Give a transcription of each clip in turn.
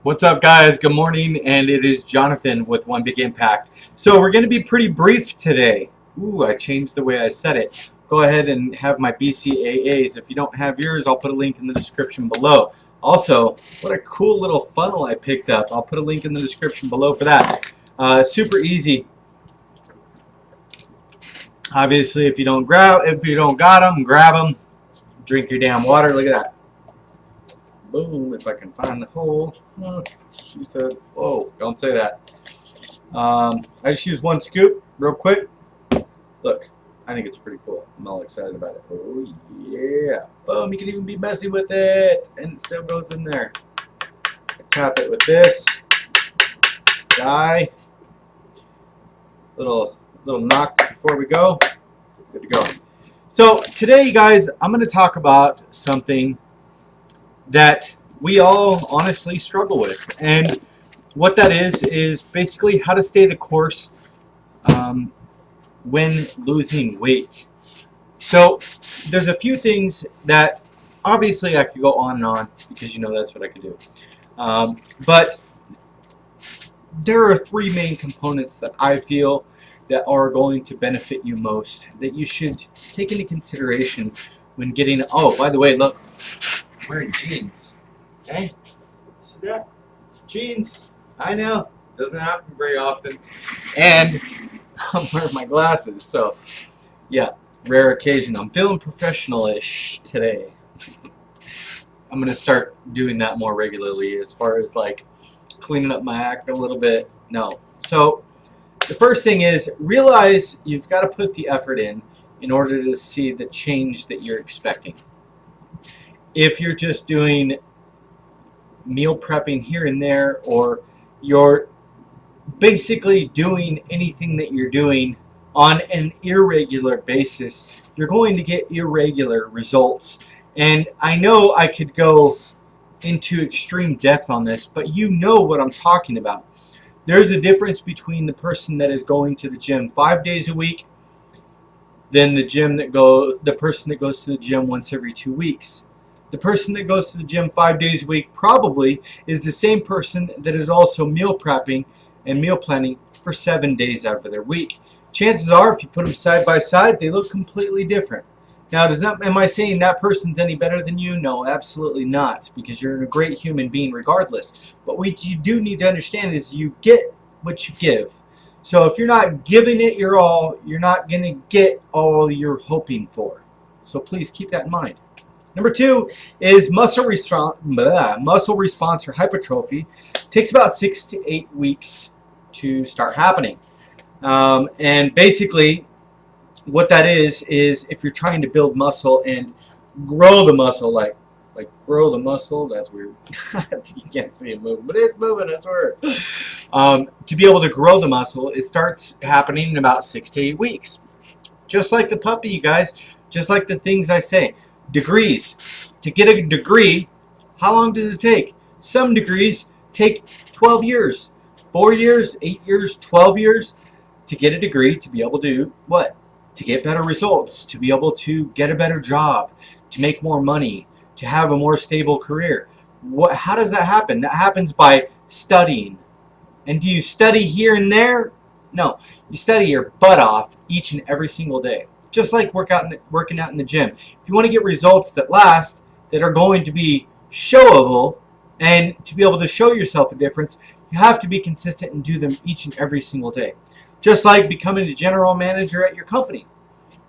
What's up, guys? Good morning, and it is Jonathan with One Big Impact. So we're going to be pretty brief today. Ooh, I changed the way I said it. Go ahead and have my BCAAs. If you don't have yours, I'll put a link in the description below. Also, what a cool little funnel I picked up. I'll put a link in the description below for that. Super easy. Obviously, if you don't got them, grab them. Drink your damn water. Look at that. Boom, if I can find the hole. She said, whoa, don't say that. I just use one scoop real quick. Look, I think it's pretty cool. I'm all excited about it. Oh, yeah. Boom, you can even be messy with it. And it still goes in there. I tap it with this guy. Little knock before we go. Good to go. So today, guys, I'm going to talk about something that we all honestly struggle with, and what that is basically how to stay the course when losing weight. So there's a few things that obviously I could go on and on, because you know that's what I could do, but there are three main components that I feel that are going to benefit you most, that you should take into consideration when getting. Oh, by the way, look, I'm wearing jeans. Hey, see that? Jeans. I know. Doesn't happen very often. And I'm wearing my glasses. So, yeah, rare occasion. I'm feeling professional-ish today. I'm going to start doing that more regularly as far as like cleaning up my act a little bit. No. So, the first thing is realize you've got to put the effort in order to see the change that you're expecting. If you're just doing meal prepping here and there, or you're basically doing anything that you're doing on an irregular basis, you're going to get irregular results. And I know I could go into extreme depth on this, but you know what I'm talking about. There's a difference between the person that is going to the gym 5 days a week than the person that goes to the gym once every 2 weeks. The person that goes to the gym 5 days a week probably is the same person that is also meal prepping and meal planning for 7 days out of their week. Chances are, if you put them side by side, they look completely different. Now, am I saying that person's any better than you? No, absolutely not, because you're a great human being regardless. But what you do need to understand is you get what you give. So if you're not giving it your all, you're not going to get all you're hoping for. So please keep that in mind. Number two is muscle response or hypertrophy. It takes about 6 to 8 weeks to start happening. And basically, what that is if you're trying to build muscle and grow the muscle, like grow the muscle, that's weird. You can't see it moving, but it's moving, I swear. To be able to grow the muscle, it starts happening in about 6 to 8 weeks. Just like the puppy, you guys, just like the things I say. Degrees. To get a degree, how long does it take? Some degrees take 12 years, 4 years, 8 years, 12 years to get a degree, to be able to do what? To get better results, to be able to get a better job, to make more money, to have a more stable career. How does that happen? That happens by studying. And do you study here and there? No, you study your butt off each and every single day. Just like working out in the gym. If you want to get results that last, that are going to be showable, and to be able to show yourself a difference, you have to be consistent and do them each and every single day. Just like becoming a general manager at your company.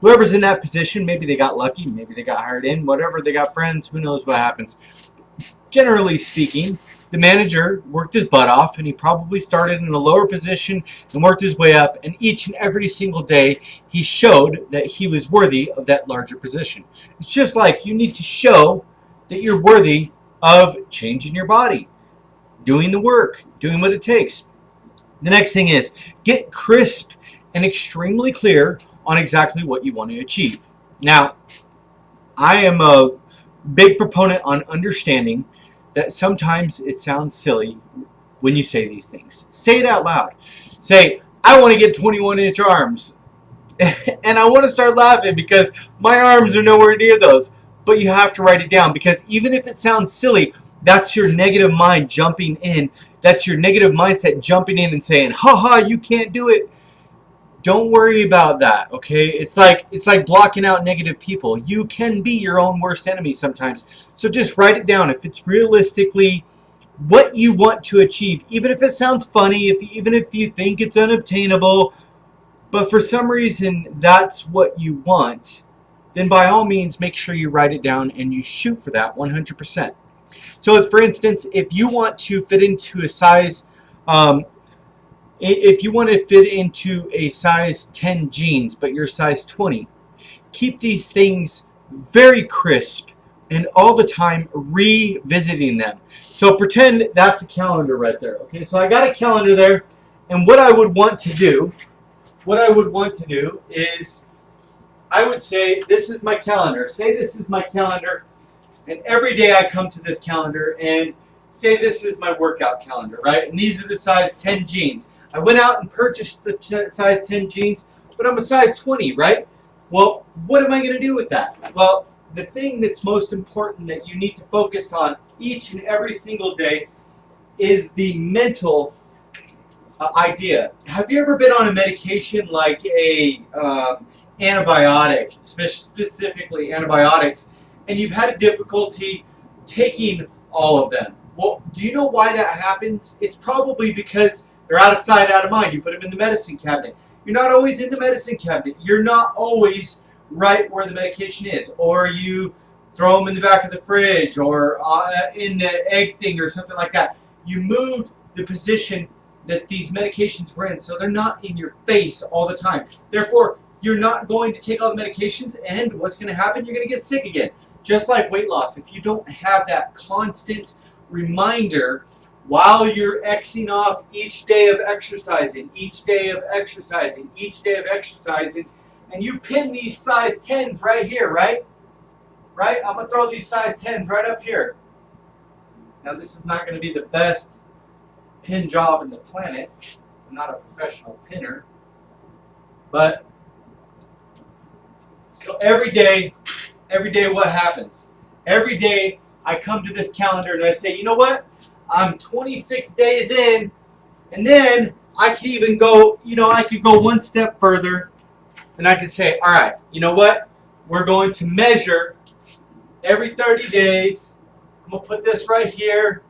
Whoever's in that position, maybe they got lucky, maybe they got hired in, whatever, they got friends, who knows what happens. Generally speaking, the manager worked his butt off, and he probably started in a lower position and worked his way up, and each and every single day he showed that he was worthy of that larger position. It's just like you need to show that you're worthy of changing your body, doing the work, doing what it takes. The next thing is get crisp and extremely clear on exactly what you want to achieve. Now, I am a big proponent on understanding that sometimes it sounds silly when you say these things. Say it out loud. Say, I want to get 21-inch arms. And I want to start laughing because my arms are nowhere near those. But you have to write it down, because even if it sounds silly, That's your negative mind jumping in. That's your negative mindset jumping in and saying, haha, you can't do it. Don't worry about that, okay? It's like blocking out negative people. You can be your own worst enemy sometimes. So just write it down. If it's realistically what you want to achieve, even if it sounds funny, even if you think it's unobtainable, but for some reason that's what you want, then by all means make sure you write it down and you shoot for that 100%. So for instance, if you want to fit into a size, if you want to fit into a size 10 jeans, but you're size 20, keep these things very crisp and all the time revisiting them. So pretend that's a calendar right there. Okay, so I got a calendar there, and what I would want to do is I would say this is my calendar. Say this is my calendar, and every day I come to this calendar and say this is my workout calendar, right? And these are the size 10 jeans. I went out and purchased the size 10 jeans, but I'm a size 20, right? Well, what am I going to do with that? Well, the thing that's most important that you need to focus on each and every single day is the mental idea. Have you ever been on a medication like a antibiotic, specifically antibiotics, and you've had a difficulty taking all of them? Well, do you know why that happens? It's probably because they're out of sight, out of mind. You put them in the medicine cabinet. You're not always in the medicine cabinet. You're not always right where the medication is. Or you throw them in the back of the fridge or in the egg thing or something like that. You moved the position that these medications were in, so they're not in your face all the time. Therefore, you're not going to take all the medications, and what's going to happen? You're going to get sick again. Just like weight loss, if you don't have that constant reminder while you're Xing off each day of exercising, each day of exercising, each day of exercising, and you pin these size 10s right here, right? Right? I'm going to throw these size 10s right up here. Now, this is not going to be the best pin job in the planet. I'm not a professional pinner. But, so every day what happens? Every day I come to this calendar and I say, you know what? I'm 26 days in, and then I could even go, I could go one step further, and I could say, all right, you know what? We're going to measure every 30 days. I'm going to put this right here.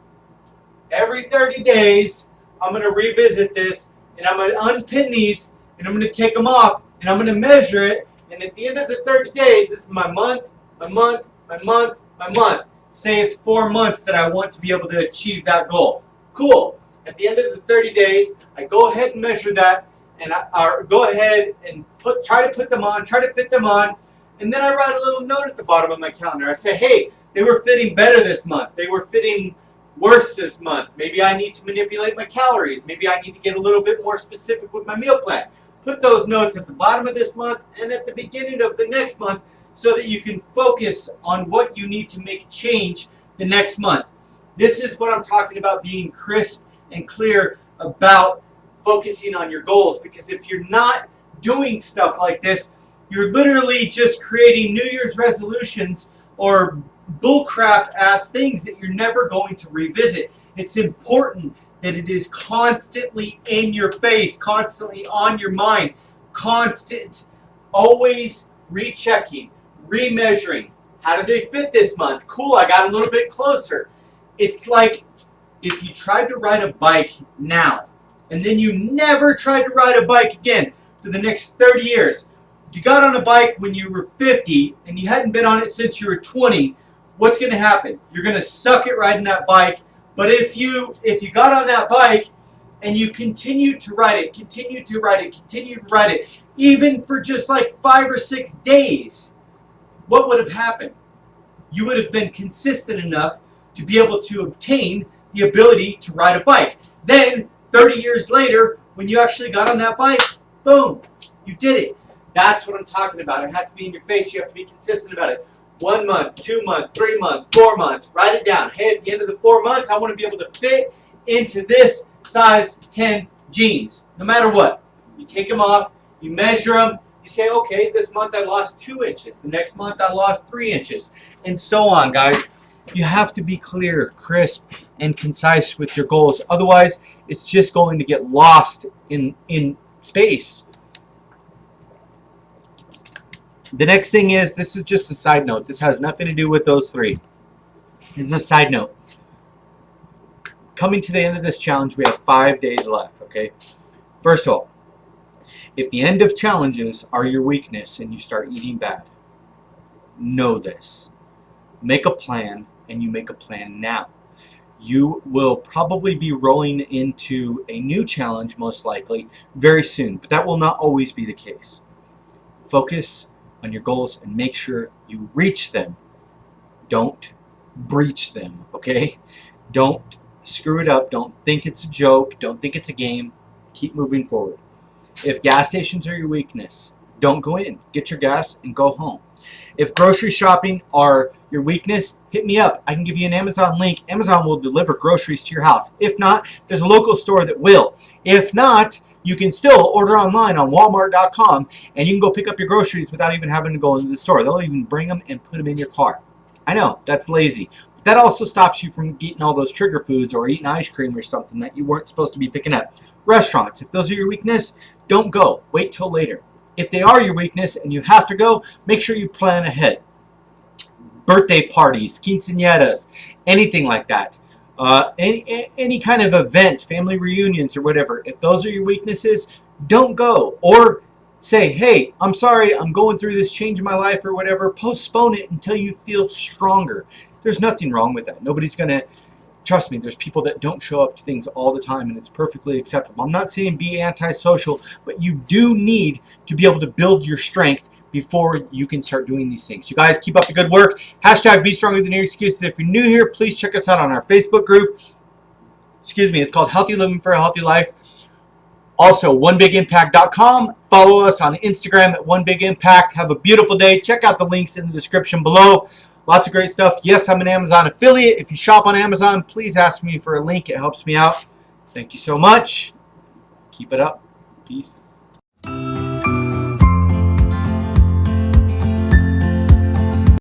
Every 30 days, I'm going to revisit this, and I'm going to unpin these, and I'm going to take them off, and I'm going to measure it, and at the end of the 30 days, this is my month, my month, my month, my month. Say it's 4 months that I want to be able to achieve that goal. Cool. At the end of the 30 days, I go ahead and measure that, and I go ahead and try to put them on, try to fit them on, and then I write a little note at the bottom of my calendar. I say, hey, they were fitting better this month. They were fitting worse this month. Maybe I need to manipulate my calories. Maybe I need to get a little bit more specific with my meal plan. Put those notes at the bottom of this month and at the beginning of the next month, so that you can focus on what you need to make change the next month. This is what I'm talking about, being crisp and clear about focusing on your goals. Because if you're not doing stuff like this, you're literally just creating New Year's resolutions or bullcrap ass things that you're never going to revisit. It's important that it is constantly in your face, constantly on your mind, constant, always rechecking, remeasuring. How did they fit this month? Cool, I got a little bit closer. It's like if you tried to ride a bike now and then you never tried to ride a bike again for the next 30 years. If you got on a bike when you were 50 and you hadn't been on it since you were 20, what's going to happen? You're going to suck at riding that bike. But if you got on that bike and you continued to ride it, continued to ride it, even for just like 5 or 6 days, what would have happened? You would have been consistent enough to be able to obtain the ability to ride a bike. Then, 30 years later, when you actually got on that bike, boom, you did it. That's what I'm talking about. It has to be in your face. You have to be consistent about it. 1 month, 2 months, 3 months, 4 months. Write it down. Hey, at the end of the 4 months, I want to be able to fit into this size 10 jeans. No matter what. You take them off. You measure them. You say, okay, this month I lost 2 inches. The next month I lost 3 inches. And so on, guys. You have to be clear, crisp, and concise with your goals. Otherwise, it's just going to get lost in space. The next thing is, this is just a side note. This has nothing to do with those three. This is a side note. Coming to the end of this challenge, we have 5 days left, okay? First of all, if the end of challenges are your weakness and you start eating bad, know this. Make a plan, and you make a plan now. You will probably be rolling into a new challenge, most likely, very soon, but that will not always be the case. Focus on your goals and make sure you reach them. Don't breach them, okay? Don't screw it up. Don't think it's a joke. Don't think it's a game. Keep moving forward. If gas stations are your weakness, don't go in. Get your gas and go home. If grocery shopping are your weakness, hit me up. I can give you an Amazon link. Amazon will deliver groceries to your house. If not, there's a local store that will. If not, you can still order online on Walmart.com, and you can go pick up your groceries without even having to go into the store. They'll even bring them and put them in your car. I know, that's lazy. But that also stops you from eating all those trigger foods or eating ice cream or something that you weren't supposed to be picking up. Restaurants, if those are your weakness, don't go. Wait till later. If they are your weakness and you have to go, make sure you plan ahead. Birthday parties, quinceañeras, anything like that. Any kind of event, family reunions or whatever. If those are your weaknesses, don't go. Or say, hey, I'm sorry, I'm going through this change in my life or whatever. Postpone it until you feel stronger. There's nothing wrong with that. Nobody's going to, trust me, there's people that don't show up to things all the time, and it's perfectly acceptable. I'm not saying be antisocial, but you do need to be able to build your strength before you can start doing these things. You guys keep up the good work. Hashtag Be Stronger Than Your Excuses. If you're new here, please check us out on our Facebook group. Excuse me, it's called Healthy Living for a Healthy Life. Also, OneBigImpact.com. Follow us on Instagram at OneBigImpact. Have a beautiful day. Check out the links in the description below. Lots of great stuff. Yes, I'm an Amazon affiliate. If you shop on Amazon, please ask me for a link. It helps me out. Thank you so much. Keep it up. Peace.